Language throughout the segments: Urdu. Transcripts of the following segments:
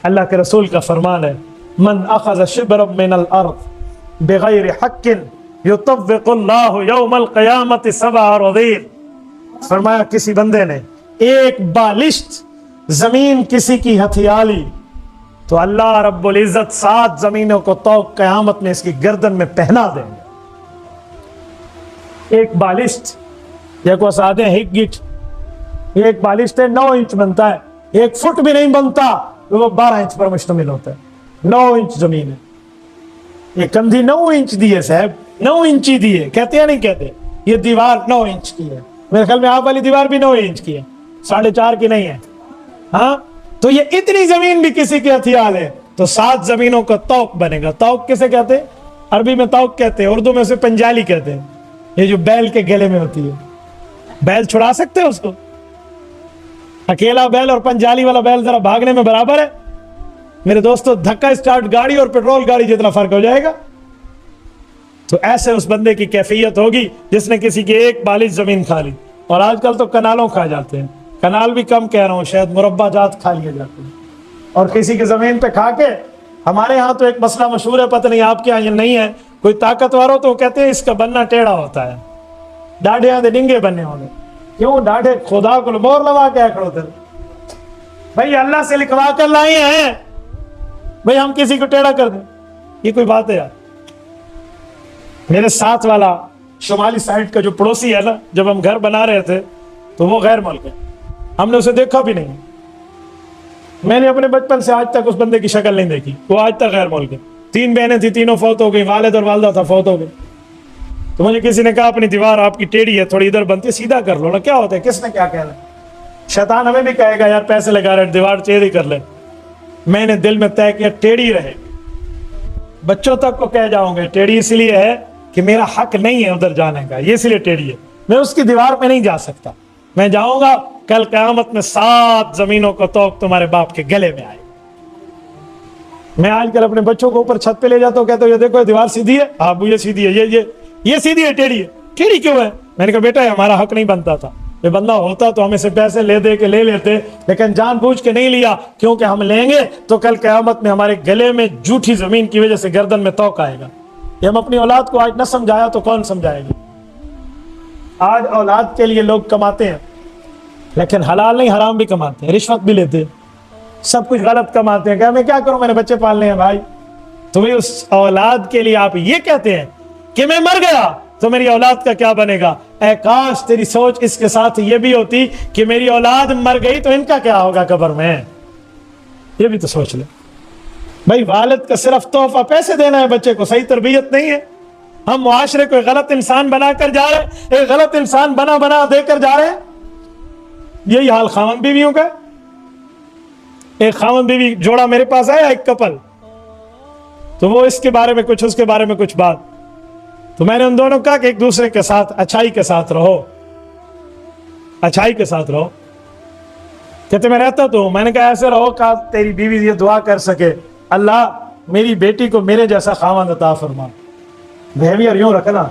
اللہ کے رسول کا فرمان ہے من اخذ شبرا من الارض بغیر حق یطوق اللہ یوم القیامت 7 اراضین. فرمایا کسی بندے نے ایک بالشت زمین کسی کی ہتھیا لی تو اللہ رب العزت 7 زمینوں کو طوق قیامت میں اس کی گردن میں پہنا دیں گے. ایک بالشت یا کو سادے ایک گٹ، ایک بالشت 9 انچ بنتا ہے، 1 فٹ بھی نہیں بنتا تو وہ 12 انچ پر مشتمل ہوتا ہے. 9 انچ زمین ہے. یہ کندھی 9 انچ دی ہے صاحب، 9 انچ ہی دی ہے، کہتے یا نہیں کہتے؟ یہ دیوار 9 انچ کی ہے. میرے خیال میں آپ والی دیوار بھی 9 انچ کی ہے، 4.5 کی نہیں ہے. ہاں تو یہ اتنی زمین بھی کسی کے ہتھیال ہے تو 7 زمینوں کا طوق بنے گا. طوق کسے کہتے ہیں؟ عربی میں طوق کہتے ہیں، اردو میں اسے پنجالی کہتے ہیں. یہ جو بیل کے گلے میں ہوتی ہے. بیل چھڑا سکتے ہیں اس کو؟ اکیلا بیل اور پنجالی والا بیل ذرا بھاگنے میں برابر ہے میرے دوستو؟ دھکا اسٹارٹ گاڑی اور پیٹرول گاڑی جتنا فرق ہو جائے گا. تو ایسے اس بندے کی کیفیت ہوگی جس نے کسی کی ایک بالش زمین کھا لی. اور آج کل تو کنالوں کھا جاتے ہیں، کنال بھی کم کہہ رہا ہوں، شاید مربع جات کھا لیے جاتے ہیں. اور کسی کی زمین پہ کھا کے، ہمارے ہاں تو ایک مسئلہ مشہور ہے، پتہ نہیں آپ کے یہاں یہ نہیں ہے، کوئی طاقتور ہو تو کہتے ہیں اس کا بننا ٹیڑھا ہوتا ہے، ڈاڑھے آدھے ڈنگے بننے ہونے. کیوں؟ ڈاڑھے خدا کو مور لوا کے کھڑو تھے بھائی، اللہ سے لکھوا کر لائے ہیں بھائی ہم کسی کو ٹیڑھا کر دیں. یہ کوئی بات ہے یار؟ میرے ساتھ والا شمالی سائڈ کا جو پڑوسی ہے نا، جب ہم گھر بنا رہے تھے تو وہ غیر ملک ہے، ہم نے اسے دیکھا بھی نہیں. میں نے اپنے بچپن سے آج تک اس بندے کی شکل نہیں دیکھی. وہ آج تک غیر ملک ہے. 3 بہنیں تھیں، تینوں فوت ہو گئی، والد اور والدہ تھا، فوت ہو گئی. تو مجھے کسی نے کہا اپنی دیوار آپ کی ٹیڑھی ہے، تھوڑی ادھر بنتی، سیدھا کر لو نا. کیا ہوتا ہے؟ کس نے کیا کہنا؟ شیطان ہمیں بھی کہے گا یار پیسے لگا رہے دیوار ٹیڑھی کر لے. میں نے دل میں طے کیا ٹیڑھی رہے. بچوں تک کو کہہ جاؤں گے ٹیڑھی اس لیے ہے کہ میرا حق نہیں ہے ادھر جانے کا، یہ اس لیے ٹیڑھی ہے. میں اس کی دیوار پہ نہیں جا سکتا. میں جاؤں گا کل قیامت میں 7 زمینوں کو طوق تمہارے باپ کے گلے میں آئے. میں آج کل اپنے بچوں کو اوپر چھت پہ لے جاتا ہوں، کہتا ہوں یہ دیکھو یہ دیوار سیدھی ہے، ابو یہ سیدھی ہے، یہ سیدھی ہے، ٹیڑھی ہے. ٹیڑھی کیوں ہے؟ میں نے کہا بیٹا یہ ہمارا حق نہیں بنتا تھا، یہ بندہ ہوتا تو ہمیں سے پیسے لے دے کے لے لیتے، لیکن جان بوجھ کے نہیں لیا، کیونکہ ہم لیں گے تو کل قیامت میں ہمارے گلے میں جھوٹی زمین کی وجہ سے گردن میں طوق آئے گا. یہ ہم اپنی اولاد کو آج نہ سمجھایا تو کون سمجھائے گا؟ آج اولاد کے لیے لوگ کماتے ہیں لیکن حلال نہیں حرام بھی کماتے ہیں، رشوت بھی لیتے ہیں، سب کچھ غلط کماتے ہیں. کہ میں کیا کروں، میں نے بچے پالنے ہیں بھائی. تو اس اولاد کے لیے آپ یہ کہتے ہیں کہ میں مر گیا تو میری اولاد کا کیا بنے گا؟ اے کاش تیری سوچ اس کے ساتھ یہ بھی ہوتی کہ میری اولاد مر گئی تو ان کا کیا ہوگا قبر میں. یہ بھی تو سوچ لے بھائی. والد کا صرف تحفہ پیسے دینا ہے بچے کو، صحیح تربیت نہیں ہے. ہم معاشرے کو ایک غلط انسان بنا کر جا رہے ہیں، ایک غلط انسان بنا دے کر جا رہے ہیں. یہی حال خاوند بیویوں کا. ایک خاوند بیوی جوڑا میرے پاس آیا، ایک کپل، تو وہ اس کے بارے میں کچھ، اس کے بارے میں کچھ بات. تو میں نے ان دونوں کہا کہ ایک دوسرے کے ساتھ اچھائی کے ساتھ رہو، اچھائی کے ساتھ رہو. کہتے میں رہتا تو ہوں. میں نے کہا ایسے رہو کہ تیری بیوی یہ دعا کر سکے اللہ میری بیٹی کو میرے جیسا خاوند عطا فرما. بہیویئر یوں رکھنا.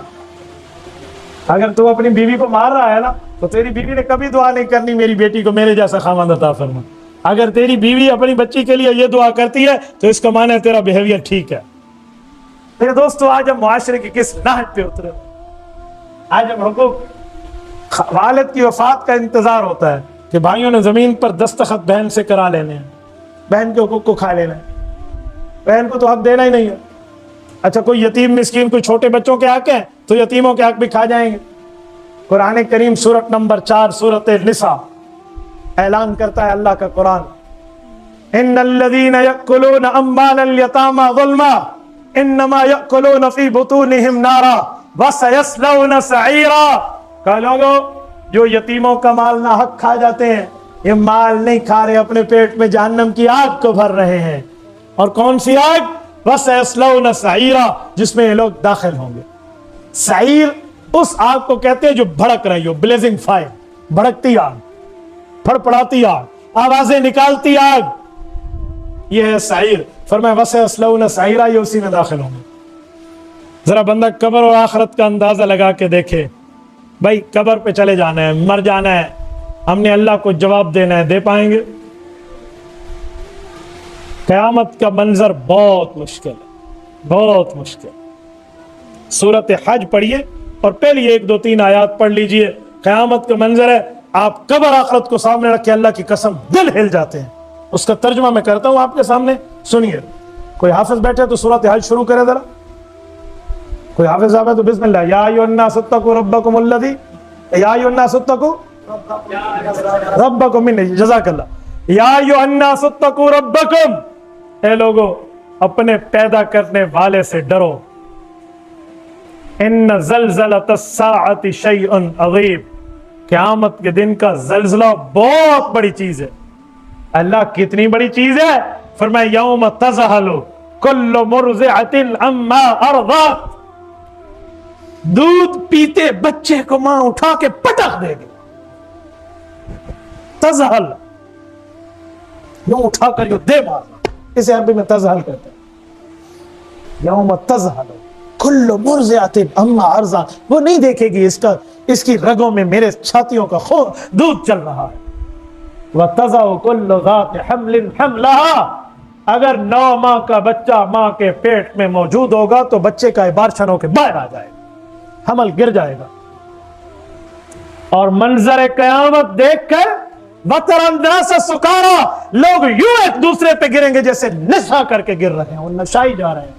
اگر تو اپنی بیوی کو مار رہا ہے نا تو تیری بیوی نے کبھی دعا نہیں کرنی میری بیٹی کو میرے جیسا خاوند عطا فرما. اگر تیری بیوی اپنی بچی کے لیے یہ دعا کرتی ہے تو اس کا معنی ہے تیرا بہیویئر ٹھیک ہے. میرے دوستو آج ہم معاشرے کی کس نہج پہ اترے. آج ہم حقوق والد کی وفات کا انتظار ہوتا ہے کہ بھائیوں نے زمین پر دستخط بہن سے کرا لینے ہیں، بہن کے حقوق کو کھا لینا ہے. بہن کو تو حق دینا ہی نہیں ہے. اچھا کوئی یتیم مسکین، کوئی چھوٹے بچوں کے حق ہیں تو یتیموں کے حق بھی کھا جائیں گے. قرآن کریم سورت نمبر 4 سورت النساء اعلان کرتا ہے اللہ کا قرآن، ان الذین یأکلون اموال الیتامی ظلما انما یأکلون فی بطونہم نارا وسیصلون سعیرا. کہ لوگوں جو یتیموں کا مال ناحق کھا جاتے ہیں، یہ مال نہیں کھا رہے، اپنے پیٹ میں جہنم کی آگ کو بھر رہے ہیں. اور کون سی آگ؟ وسیصلون سعیرا، جس میں یہ لوگ داخل ہوں گے. سعیر اس آگ کو کہتے ہیں جو بھڑک رہی ہو، بلیزنگ فائر، بھڑکتی آگ، پھڑپڑاتی آگ، آوازیں نکالتی آگ، یہ ہے سعیر. فرمایا وسیصلون سعیرا، یہ اسی میں داخل ہوں گے. ذرا بندہ قبر اور آخرت کا اندازہ لگا کے دیکھے. بھائی قبر پہ چلے جانا ہے، مر جانا ہے، ہم نے اللہ کو جواب دینا ہے، دے پائیں گے؟ قیامت کا منظر بہت مشکل ہے، بہت مشکل۔ سورۃ حج پڑھیے اور پہلی 1 2 3 آیات پڑھ لیجئے۔ قیامت کا منظر ہے، آپ قبر آخرت کو سامنے رکھ کے اللہ کی قسم دل ہل جاتے ہیں۔ اس کا ترجمہ میں کرتا ہوں آپ کے سامنے، سنیے۔ کوئی حافظ بیٹھے تو سورۃ حج شروع کرے ذرا، کوئی حافظ صاحب ہے تو بسم اللہ۔ یا ایھا الناس اتقوا ربکم الذی، یا ایھا الناس اتقوا ربکم، جزاک اللہ۔ یا ایھا الناس اتقوا ربکم، اے لوگو اپنے پیدا کرنے والے سے ڈرو۔ ان زلزلۃ الساعۃ شیء عظیم، قیامت کے دن کا زلزلہ بہت بڑی چیز ہے۔ اللہ کتنی بڑی چیز ہے؟ فرمایا یوم تذہل کل مرضعۃ عما ارضعت، دودھ پیتے بچے کو ماں اٹھا کے پٹک دے گی۔ تذہل، یوں اٹھا کر یوں دے مارنا، اسے عربی میں تذہل کہتے ہیں۔ یوم تذہل کل مرضعۃ عما ارضعت، وہ نہیں دیکھے گی اس کی رگوں میں میرے چھاتیوں کا خون دودھ چل رہا ہے۔ وَتَضَعُ كُلُّ ذَاتِ حَمْلٍ حَمْلَهَا، اگر 9 ماہ کا بچہ ماں کے پیٹ میں موجود ہوگا تو بچے کا ابارشن ہو کے باہر آ جائے گا، حمل گر جائے گا۔ اور منظر قیامت دیکھ کر وَتَرَى النَّاسَ سُكَارَىٰ، لوگ یوں ایک دوسرے پہ گریں گے جیسے نشہ کر کے گر رہے ہیں، وہ نشائی جا رہے ہیں۔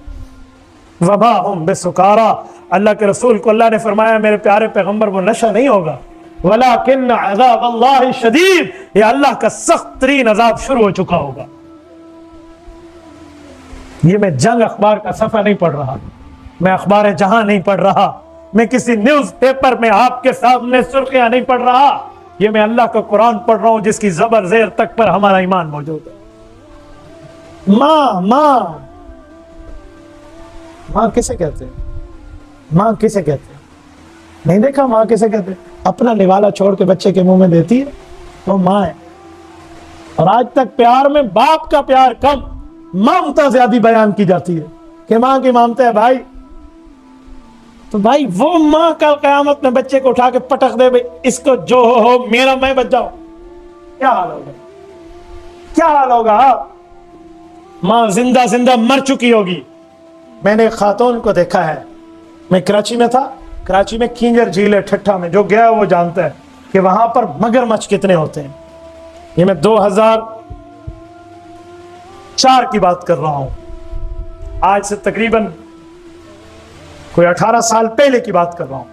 وَمَا هُمْ بِسُكَارَىٰ، اللہ کے رسول کو اللہ نے فرمایا میرے پیارے پیغمبر وہ نشہ نہیں ہوگا، وَلَٰكِنَّ عَذَابَ اللَّهِ شَدِيدٌ، یہ اللہ کا سخت ترین عذاب شروع ہو چکا ہوگا۔ یہ میں جنگ اخبار کا صفحہ نہیں پڑھ رہا، میں اخبار جہاں نہیں پڑھ رہا، میں کسی نیوز پیپر میں آپ کے سامنے سرخیاں نہیں پڑھ رہا، یہ میں اللہ کا قرآن پڑھ رہا ہوں جس کی زبر زیر تک پر ہمارا ایمان موجود ہے۔ ماں ماں ماں کسے کہتے ہیں؟ ماں کسے کہتے ہیں؟ نہیں دیکھا ماں کسے کہتے ہیں؟ اپنا نوالا چھوڑ کے بچے کے منہ میں دیتی ہے وہ ماں ہے۔ اور آج تک پیار میں باپ کا پیار کم، ممتا زیادہ بیان کی جاتی ہے کہ ماں کی ممتا ہے بھائی، تو بھائی وہ ماں کا قیامت میں بچے کو اٹھا کے پٹک دے بھائی اس کو جو ہو میرا میں بچ جاؤ، کیا حال ہوگا؟ کیا حال ہوگا؟ ماں زندہ زندہ مر چکی ہوگی۔ میں نے ایک خاتون کو دیکھا ہے، میں کراچی میں تھا، کراچی میں کینجر جھیل ہے ٹھٹھا میں، جو گیا وہ جانتا ہے کہ وہاں پر مگرمچھ کتنے ہوتے ہیں۔ یہ میں 2004 کی بات کر رہا ہوں، آج سے تقریباً کوئی 18 سال پہلے کی بات کر رہا ہوں۔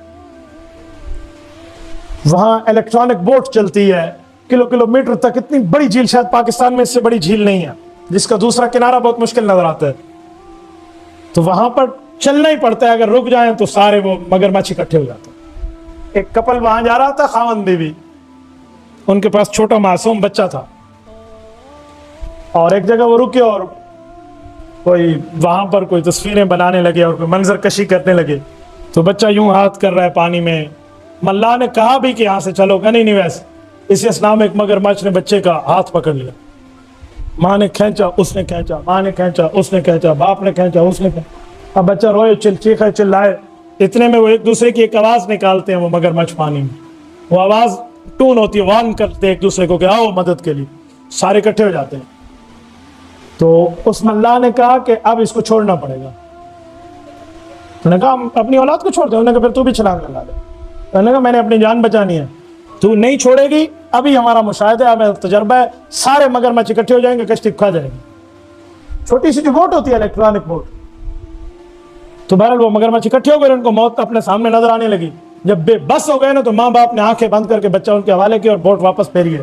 وہاں الیکٹرانک بوٹ چلتی ہے کلومیٹر تک، اتنی بڑی جھیل شاید پاکستان میں اس سے بڑی جھیل نہیں ہے، جس کا دوسرا کنارہ بہت مشکل نظر آتا ہے، تو وہاں پر چلنا ہی پڑتا ہے، اگر رک جائیں تو سارے وہ مگرمچھ اکٹھے ہو جاتے ہیں۔ ایک کپل وہاں جا رہا تھا، خاوند بیوی، ان کے پاس چھوٹا معصوم بچہ تھا، اور ایک جگہ وہ رکے اور کوئی وہاں پر کوئی تصویریں بنانے لگے اور کوئی منظر کشی کرنے لگے، تو بچہ یوں ہاتھ کر رہا ہے پانی میں۔ ملا نے کہا بھی کہ یہاں سے چلو، کہ نہیں ویسے، اسی اسلام میں ایک مگرمچھ نے بچے کا ہاتھ پکڑ لیا، ماں نے کھینچا، اس نے کھینچا، ماں نے کھینچا، اس نے کھینچا، باپ نے کھینچا، اس نے کھینچا، اب بچہ روئے، چیخے چلائے، اتنے میں وہ ایک دوسرے کی ایک آواز نکالتے ہیں، وہ مگرمچھ پانی میں، وہ آواز ٹون ہوتی ہے، وان کرتے ایک دوسرے کو کہ آؤ مدد کے لیے، سارے اکٹھے ہو جاتے ہیں۔ تو اس ملا نے کہا کہ اب اس کو چھوڑنا پڑے گا۔ انہوں نے کہا ہم اپنی اولاد کو چھوڑ دیں، انہوں نے کہا پھر تو بھی چھلانگ لگا دے۔ انہوں نے کہا میں نے اپنی جان بچانی ہے، تو نہیں چھوڑے گی، ابھی ہمارا مشاہدہ ہے، ہمیں تجربہ ہے، سارے مگرمچھ اکٹھے ہو جائیں گے، کشتی کھا جائے گی۔ چھوٹی سی جو بوٹ ہوتی ہے الیکٹرانک بوٹ، تو بہرحال وہ مگرمچھ اکٹھے ہو گئے، ان کو موت اپنے سامنے نظر آنے لگی۔ جب بے بس ہو گئے نا تو ماں باپ نے آنکھیں بند کر کے بچہ ان کے حوالے کیا اور بوٹ واپس پھیری ہے۔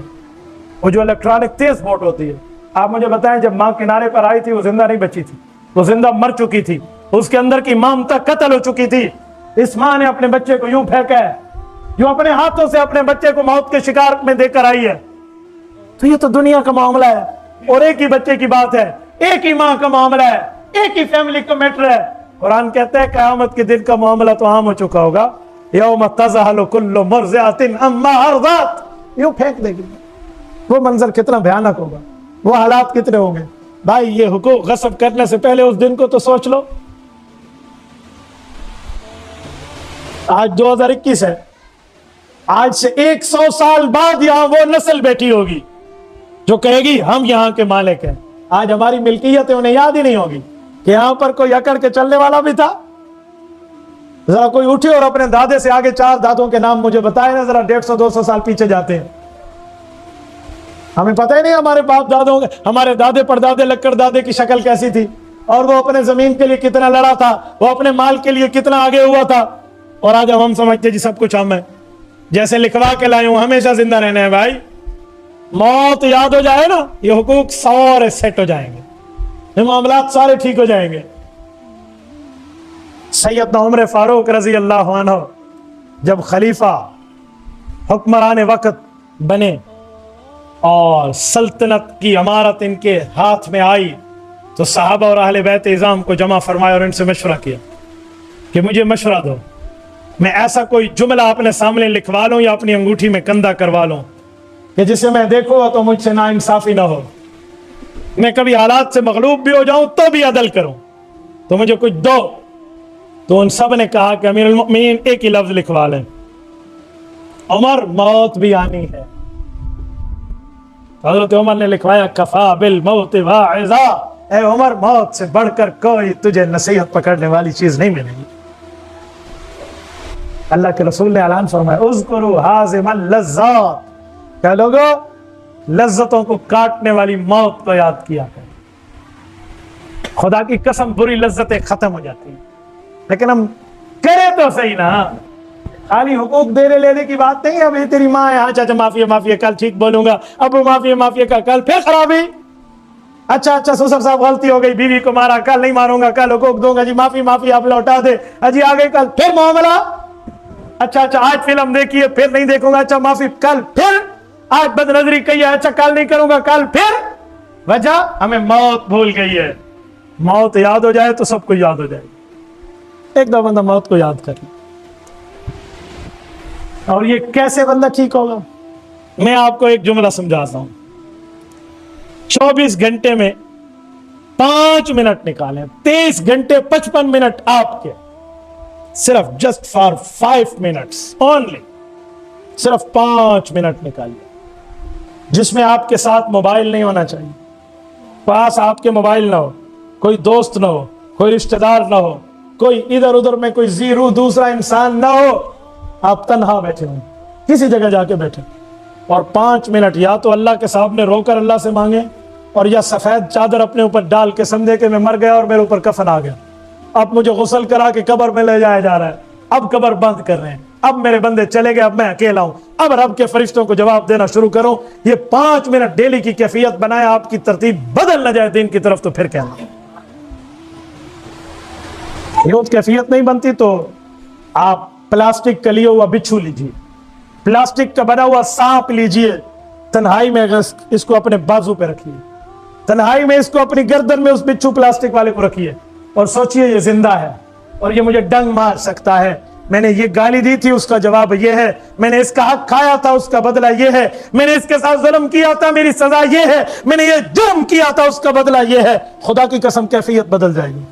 وہ جو الیکٹرانک تیز بوٹ ہوتی ہے، آپ مجھے بتائیں جب ماں کنارے پر آئی تھی وہ زندہ نہیں بچی تھی، وہ زندہ مر چکی تھی، اس کے اندر کی ممتا قتل ہو چکی تھی۔ اس ماں نے اپنے بچے کو یوں پھینکا ہے، جو اپنے ہاتھوں سے اپنے بچے کو موت کے شکار میں دے کر آئی ہے۔ تو یہ تو دنیا کا معاملہ ہے، اور ایک ہی بچے کی بات ہے، ایک ہی ماں کا معاملہ ہے، ایک ہی فیملی کا میٹر ہے۔ قرآن کہتا ہے قیامت کے دن کا معاملہ تو عام ہو چکا ہوگا، یوم تذہل کل مرضعۃ عما ارضعت، یوں پھینک دے گی۔ وہ منظر کتنا بھیانک ہوگا، وہ حالات کتنے ہوں گے۔ بھائی یہ حقوق غصب کرنے سے پہلے اس دن کو تو سوچ لو۔ آج 2021 ہے، آج سے 100 سال بعد یہاں وہ نسل بیٹھی ہوگی جو کہے گی ہم یہاں کے مالک ہیں، آج ہماری ملکیتیں انہیں یاد ہی نہیں ہوگی کہ یہاں پر کوئی اکڑ کے چلنے والا بھی تھا. ذرا کوئی اٹھے اور اپنے دادے سے آگے 4 دادوں کے نام مجھے بتائے نا, ذرا 150-200 سال پیچھے جاتے ہیں. ہمیں پتہ ہی نہیں ہمارے باپ دادوں, ہمارے دادے پردادے لکڑ دادے کی شکل کیسی تھی, اور وہ اپنے زمین کے لیے کتنا لڑا تھا, وہ اپنے مال کے لیے کتنا آگے ہوا تھا. اور آج ہم سمجھتے جی سب کچھ ہم ہیں, جیسے لکھوا کے لائے ہوں ہمیشہ زندہ رہنا ہے. بھائی موت یاد ہو جائے نا, یہ حقوق سارے سیٹ ہو جائیں گے, یہ معاملات سارے ٹھیک ہو جائیں گے. سیدنا عمر فاروق رضی اللہ عنہ جب خلیفہ حکمران وقت بنے اور سلطنت کی امارت ان کے ہاتھ میں آئی, تو صحابہ اور اہل بیت اعظام کو جمع فرمایا اور ان سے مشورہ کیا کہ مجھے مشورہ دو, میں ایسا کوئی جملہ اپنے سامنے لکھوا لوں یا اپنی انگوٹھی میں کندہ کروا لوں کہ جسے میں دیکھوں گا تو مجھ سے ناانصافی نہ ہو, میں کبھی حالات سے مغلوب بھی ہو جاؤں تو بھی عدل کروں, تو مجھے کچھ دو. تو ان سب نے کہا کہ امیر المؤمنین ایک ہی لفظ لکھوا لیں, عمر موت بھی آنی ہے. حضرت عمر نے لکھوایا کفا بالموت واعظا, اے عمر موت سے بڑھ کر کوئی تجھے نصیحت پکڑنے والی چیز نہیں ملے گی. اللہ کے رسول نے اعلان فرمایا اذکروا ہاضم اللذات, کہ لوگوں لذتوں کو کاٹنے والی موت کو یاد کیا کریں. خدا کی قسم بری لذتیں ختم ہو جاتی ہیں, لیکن ہم کرے تو صحیح نا. خالی حقوق دینے لینے کی بات نہیں ہے. ابھی تیری ماں ہے, ہاں چاچا معافی ہے معافی ہے, کل ٹھیک بولوں گا, ابو معافی ہے معافی ہے, کل پھر خرابی. اچھا سسر صاحب غلطی ہو گئی, بیوی کو مارا, کل نہیں ماروں گا, کل حقوق دوں گا, جی معافی معافی آپ لوٹا دے, اجی آ گئی, کل پھر معاملہ. اچھا آج فلم دیکھی ہے, پھر نہیں دیکھوں گا, اچھا معافی, کل پھر آج بد نظری کہی ہے, اچھا کل نہیں کروں گا, کل پھر. وجہ ہمیں موت بھول گئی ہے. موت یاد ہو جائے تو سب کو یاد ہو جائے. ایک دو بندہ موت کو یاد کر لے. اور یہ کیسے بندہ ٹھیک ہوگا؟ میں آپ کو ایک جملہ سمجھاتا ہوں. 24 گھنٹے میں 5 منٹ نکالیں, 23 گھنٹے 55 منٹ آپ کے, صرف جسٹ فار 5 منٹس اونلی, صرف 5 منٹ نکالیے جس میں آپ کے ساتھ موبائل نہیں ہونا چاہیے, پاس آپ کے موبائل نہ ہو, کوئی دوست نہ ہو, کوئی رشتہ دار نہ ہو, کوئی ادھر ادھر میں کوئی زیرو دوسرا انسان نہ ہو. آپ تنہا بیٹھے ہوں, کسی جگہ جا کے بیٹھے, اور 5 منٹ یا تو اللہ کے سامنے رو کر اللہ سے مانگے, اور یا سفید چادر اپنے اوپر ڈال کے سمجھے کہ میں مر گیا اور میرے اوپر کفن آ گیا, اب مجھے غسل کرا کے قبر میں لے جایا جا رہا ہے, اب قبر بند کر رہے ہیں, اب میرے بندے چلے گئے, اب میں اکیلا ہوں, اب رب کے فرشتوں کو جواب دینا شروع کروں. یہ 5 منٹ ڈیلی کی کیفیت بنائے, آپ کی ترتیب بدل نہ جائے دین کی طرف, تو پھر کیا یہ کیفیت نہیں بنتی. تو آپ پلاسٹک کا لیا ہوا بچھو لیجیے, پلاسٹک کا بنا ہوا سانپ لیجیے, تنہائی میں اس کو اپنے بازو پہ رکھیے, تنہائی میں اس کو اپنی گردن میں اس بچھو پلاسٹک والے کو رکھیے, اور سوچئے یہ زندہ ہے اور یہ مجھے ڈنگ مار سکتا ہے, میں نے یہ گالی دی تھی اس کا جواب یہ ہے, میں نے اس کا حق کھایا تھا اس کا بدلہ یہ ہے, میں نے اس کے ساتھ ظلم کیا تھا میری سزا یہ ہے, میں نے یہ جرم کیا تھا اس کا بدلہ یہ ہے. خدا کی قسم کیفیت بدل جائے گی.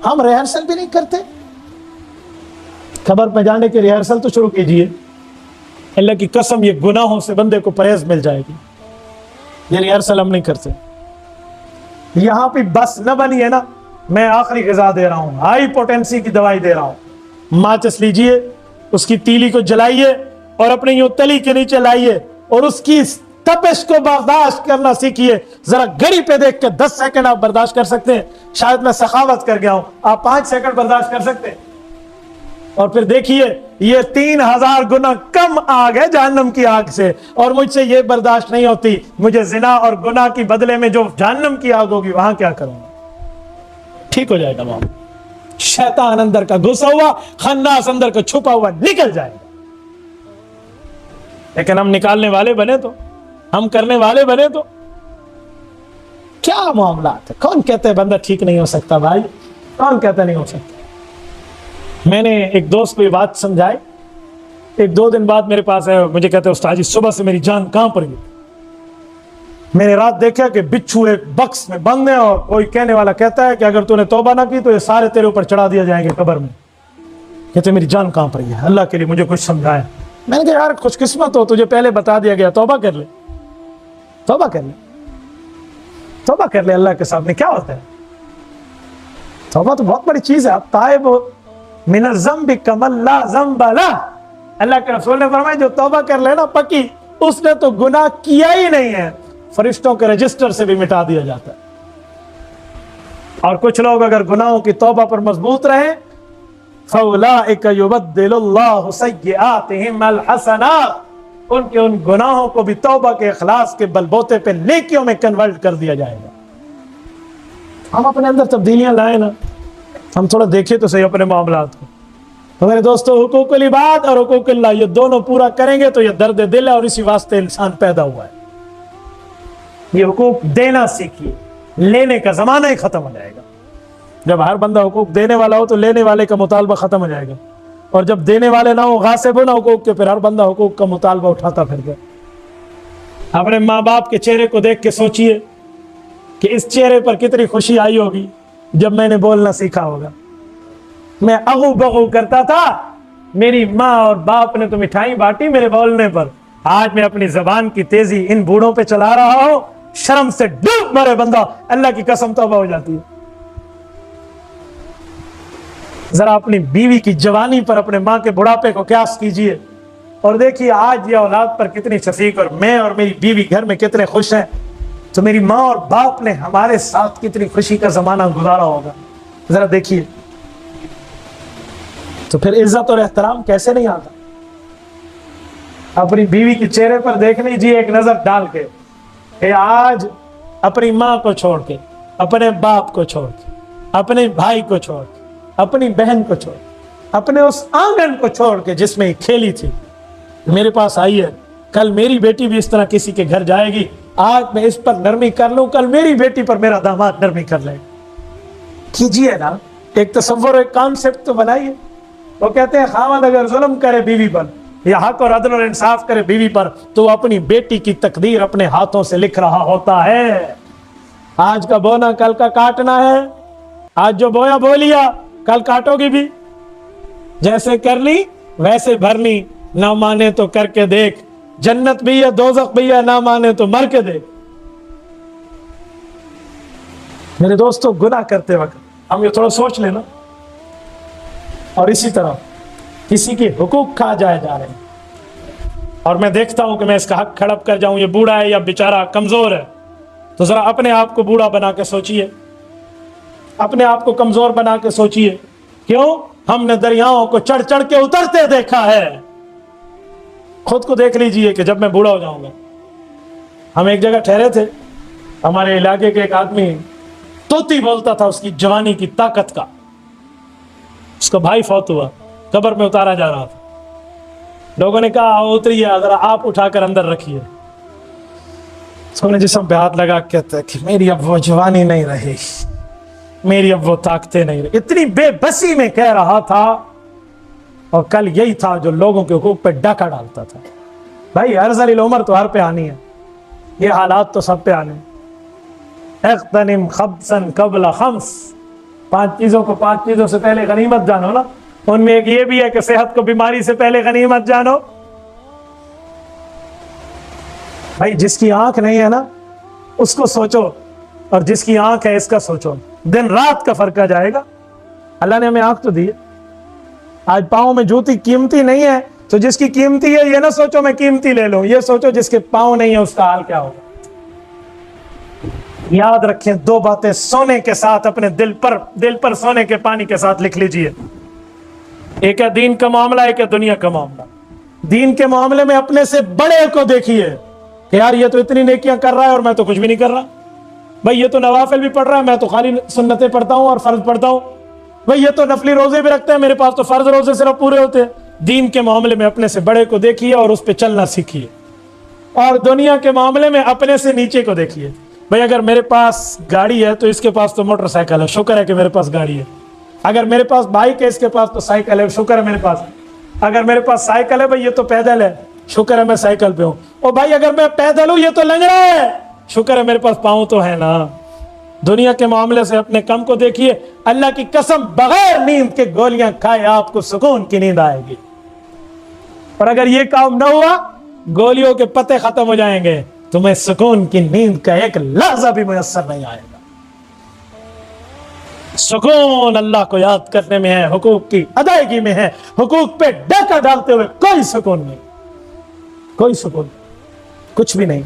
ہم ریہرسل بھی نہیں کرتے. قبر پہ جانے کی ریہرسل تو شروع کیجئے, اللہ کی قسم یہ گناہوں سے بندے کو پرہیز مل جائے گی. یہ ریہرسل ہم نہیں کرتے. یہاں پہ بس نہ بنی ہے نا, میں آخری غذا دے رہا ہوں, ہائی پوٹینسی کی دوائی دے رہا ہوں. ماچس لیجئے, اس کی تیلی کو جلائیے اور اپنے یوں تلی کے نیچے لائیے, اور اس کی تپش کو برداشت کرنا سیکھیے. ذرا گھڑی پہ دیکھ کے 10 سیکنڈ آپ برداشت کر سکتے ہیں, شاید میں سخاوت کر گیا ہوں, آپ 5 سیکنڈ برداشت کر سکتے ہیں, اور پھر دیکھیے یہ 3000 گنا کم آگ ہے جہنم کی آگ سے, اور مجھ سے یہ برداشت نہیں ہوتی. مجھے زنا اور گناہ کی بدلے میں جو جہنم کی آگ ہوگی وہاں کیا کروں گا؟ ٹھیک ہو جائے گا وہاں. شیطان اندر کا گھسا ہوا, خناس اندر کا چھپا ہوا نکل جائے گا. لیکن ہم نکالنے والے بنے تو, ہم کرنے والے بنے تو کیا معاملات ہے. کون کہتے ہیں بندہ ٹھیک نہیں ہو سکتا؟ بھائی کون کہتا نہیں ہو سکتا؟ میں نے ایک دوست کو یہ بات سمجھائی, 1-2 دن بعد میرے پاس ہے, مجھے کہتے ہیں استاد جی صبح سے میری جان کہاں پر گئی. میں نے رات دیکھا کہ بچھو ایک بکس میں بند ہے, اور کوئی کہنے والا کہتا ہے کہ اگر تو نے توبہ نہ کی تو یہ سارے تیرے اوپر چڑھا دیا جائیں گے قبر میں. کہتے میری جان کہاں پر ہے, اللہ کے لیے مجھے کچھ سمجھایا. میں نے کہا یار خوش قسمت ہو, تجھے پہلے بتا دیا گیا, توبہ کر لے, توبہ کر لے. توبہ کر لے اللہ کے سامنے، کیا ہوتا ہے؟ توبہ تو بہت بڑی چیز ہے. اب تائب من الذنب کمن لا ذنب لہ، اللہ کے رسول نے فرمایا جو توبہ کر لے نا پکی، اس نے تو گناہ کیا ہی نہیں ہے، فرشتوں کے رجسٹر سے بھی مٹا دیا جاتا ہے. اور کچھ لوگ اگر گناہوں کی توبہ پر مضبوط رہیں، فَأُولَٰئِكَ يُبَدِّلُ اللَّهُ سَيِّئَاتِهِمْ الْحَسَنَاتِ، ان گناہوں کو بھی توبہ کے اخلاص کے بلبوتے پہ نیکیوں میں کنورٹ کر دیا جائے گا. ہم اپنے اندر تبدیلیاں لائیں نا، ہم تھوڑا دیکھیں تو صحیح اپنے معاملات کو. تو میرے دوستو، حقوق العباد اور حقوق اللہ یہ دونوں پورا کریں گے تو یہ درد دل ہے، اور اسی واسطے انسان پیدا ہوا ہے. یہ حقوق دینا سیکھیے، لینے کا زمانہ ہی ختم ہو جائے گا. جب ہر بندہ حقوق دینے والا ہو تو لینے والے کا مطالبہ ختم ہو جائے گا، اور جب دینے والے نہ ہو، غاصب نہ حقوق کے، پھر ہر بندہ حقوق کا مطالبہ اٹھاتا پھر گیا. اپنے ماں باپ کے چہرے کو دیکھ کے سوچئے کہ اس چہرے پر کتنی خوشی آئی ہوگی جب میں نے بولنا سیکھا ہوگا. میں اغو بغو کرتا تھا، میری ماں اور باپ نے تو مٹھائی بانٹی میرے بولنے پر، آج میں اپنی زبان کی تیزی ان بوڑھوں پہ چلا رہا ہوں، شرم سے ڈوب مرے بندہ. اللہ کی قسم توبہ ہو جاتی ہے. ذرا اپنی بیوی کی جوانی پر اپنے ماں کے بڑھاپے کو قیاس کیجئے اور دیکھیے آج یہ اولاد پر کتنی شفیق، اور میں اور میری بیوی گھر میں کتنے خوش ہیں. تو میری ماں اور باپ نے ہمارے ساتھ کتنی خوشی کا زمانہ گزارا ہوگا، ذرا دیکھیے. تو پھر عزت اور احترام کیسے نہیں آتا؟ اپنی بیوی کے چہرے پر دیکھ لیجیے ایک نظر ڈال کے کہ آج اپنی ماں کو چھوڑ کے، اپنے باپ کو چھوڑ کے، اپنے بھائی کو چھوڑ کے، اپنی بہن کو چھوڑ کے، اپنے اس آنگن کو چھوڑ کے جس میں کھیلی تھی، میرے پاس آئی ہے. کل میری بیٹی بھی اس طرح کسی کے گھر جائے گی، آج میں اس پر نرمی کر لوں، کل میری بیٹی پر میرا داماد نرمی کر لے. کیجئے نا، ایک تصور، ایک کانسیپٹ تو بنائیے. وہ کہتے ہیں خاوند اگر ظلم کرے بیوی پر یا حق اور عدل اور انصاف کرے بیوی پر تو وہ اپنی بیٹی کی تقدیر اپنے ہاتھوں سے لکھ رہا ہوتا ہے. آج کا بونا کل کا کاٹنا ہے، آج جو بویا بو لیا کل کاٹو گی بھی. جیسے کرنی ویسے بھرنی، نہ مانے تو کر کے دیکھ، جنت بھی ہے دوزخ بھی ہے، نہ مانے تو مر کے دیکھ. میرے دوستو، گناہ کرتے وقت ہم یہ تھوڑا سوچ لینا. اور اسی طرح کسی کے حقوق کھا جائے جا رہے ہیں اور میں دیکھتا ہوں کہ میں اس کا حق کھڑپ کر جاؤں، یہ بوڑھا ہے یا بیچارہ کمزور ہے، تو ذرا اپنے آپ کو بوڑھا بنا کے سوچئے، اپنے آپ کو کمزور بنا کے سوچئے. کیوں؟ ہم نے دریاؤں کو چڑھ چڑھ کے اترتے دیکھا ہے. خود کو دیکھ لیجئے کہ جب میں بوڑھا ہو جاؤں گا. ہم ایک جگہ ٹھہرے تھے، ہمارے علاقے کے ایک آدمی توتی بولتا تھا اس کی جوانی کی طاقت کا. اس کا بھائی فوت ہوا، قبر میں اتارا جا رہا تھا. لوگوں نے کہا اتریے، ذرا آپ اٹھا کر اندر رکھیے. سونے جسم پہ ہاتھ لگا کہتا ہے کہ میری اب وہ جوانی نہیں رہی، میری اب وہ طاقتیں نہیں رہی. اتنی بے بسی میں کہہ رہا تھا، اور کل یہی تھا جو لوگوں کے حقوق پہ ڈاکہ ڈالتا تھا. بھائی عرض العمر تو ہر پہ آنی ہے، یہ حالات تو سب پہ آنے. اغتنم خمسا قبل خمس، 5 چیزوں کو 5 چیزوں سے پہلے غنیمت جانو نا. ان میں ایک یہ بھی ہے کہ صحت کو بیماری سے پہلے غنیمت جانو. بھائی جس کی آنکھ نہیں ہے نا اس کو سوچو، اور جس کی آنکھ ہے اس کا سوچو. دن رات کا فرق آ جائے گا. اللہ نے ہمیں آنکھ تو دی ہے. آج پاؤں میں جوتی قیمتی نہیں ہے تو جس کی قیمتی ہے یہ نہ سوچو میں قیمتی لے لوں، یہ سوچو جس کے پاؤں نہیں ہے اس کا حال کیا ہوگا. یاد رکھیں 2 باتیں سونے کے ساتھ اپنے دل پر سونے کے پانی کے ساتھ لکھ لیجئے. ایک ہے دین کا معاملہ، ایک ہے دنیا کا معاملہ. دین کے معاملے میں اپنے سے بڑے کو دیکھیے کہ یار یہ تو اتنی نیکیاں کر رہا ہے اور میں تو کچھ بھی نہیں کر رہا. بھائی یہ تو نوافل بھی پڑھ رہا ہے، میں تو خالی سنتیں پڑھتا ہوں اور فرض پڑھتا ہوں. بھئی یہ تو نفلی روزے بھی رکھتے ہیں، میرے پاس تو فرض روزے صرف پورے ہوتے ہیں. دین کے معاملے میں اپنے سے بڑے کو دیکھیے اور اس پہ چلنا سیکھیے. اور دنیا کے معاملے میں اپنے سے نیچے کو دیکھیے. بھئی اگر میرے پاس گاڑی ہے تو اس کے پاس تو موٹر سائیکل ہے، شکر ہے کہ میرے پاس گاڑی ہے. اگر میرے پاس بائک ہے اس کے پاس تو سائیکل ہے، شکر ہے میرے پاس. اگر میرے پاس سائیکل ہے بھئی یہ تو پیدل ہے، شکر ہے میں سائیکل پہ ہوں. اور بھائی اگر میں پیدل ہوں یہ تو لنگڑا ہے، شکر ہے میرے پاس پاؤں تو ہے نا. دنیا کے معاملے سے اپنے کم کو دیکھیے. اللہ کی قسم بغیر نیند کے گولیاں کھائے آپ کو سکون کی نیند آئے گی. اور اگر یہ کام نہ ہوا، گولیوں کے پتے ختم ہو جائیں گے تمہیں سکون کی نیند کا ایک لحظہ بھی میسر نہیں آئے گا۔ سکون اللہ کو یاد کرنے میں ہے، حقوق کی ادائیگی میں ہے، حقوق پہ ڈاکہ ڈالتے ہوئے کوئی سکون نہیں، کوئی سکون نہیں، کچھ بھی نہیں۔